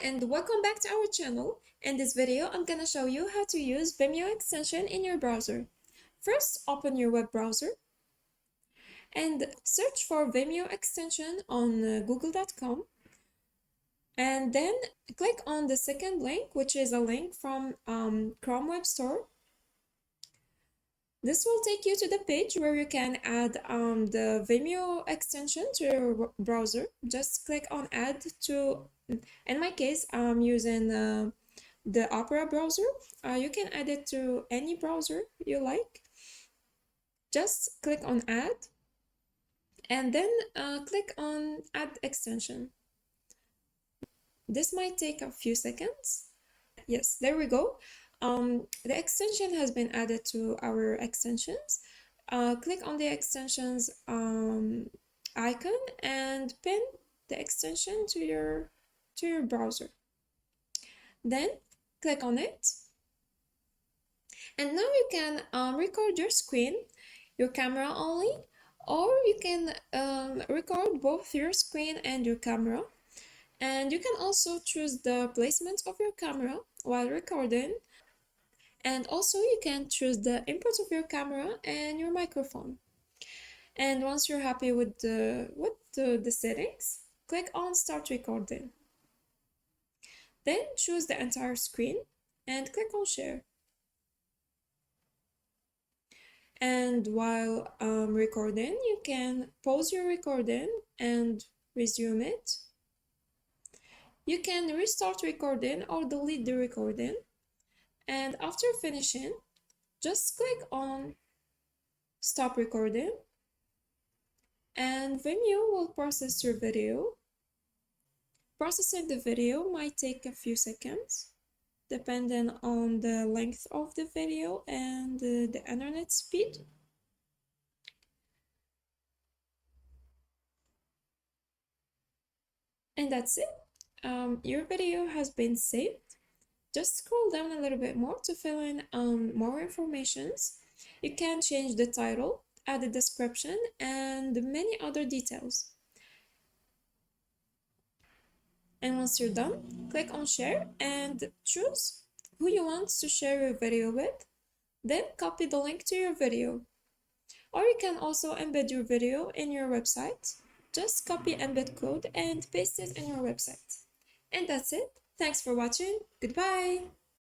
and welcome back to our channel. In this video, I'm gonna show you how to use Vimeo extension in your browser. First, open your web browser and search for Vimeo extension on google.com, and then click on the second link, which is a link from Chrome Web Store. This will take you to the page where you can add the Vimeo extension to your browser. Just click on add to, in my case, I'm using the Opera browser. You can add it to any browser you like. Just click on add and then click on add extension. This might take a few seconds. Yes, there we go. The extension has been added to our extensions. Click on the extensions icon and pin the extension to your browser. Then click on it, and now you can record your screen, your camera only, or you can record both your screen and your camera. And you can also choose the placement of your camera while recording. And also you can choose the input of your camera and your microphone. And once you're happy with the settings, click on start recording. Then choose the entire screen and click on share. And while recording, you can pause your recording and resume it. You can restart recording or delete the recording. And after finishing, just click on stop recording, and Vimeo will process your video. Processing the video might take a few seconds, depending on the length of the video and the internet speed. And that's it. Your video has been saved. Just scroll down a little bit more to fill in more informations. You can change the title, add a description, and many other details. And once you're done, click on share and choose who you want to share your video with. Then copy the link to your video. Or you can also embed your video in your website. Just copy embed code and paste it in your website. And that's it. Thanks for watching. Goodbye.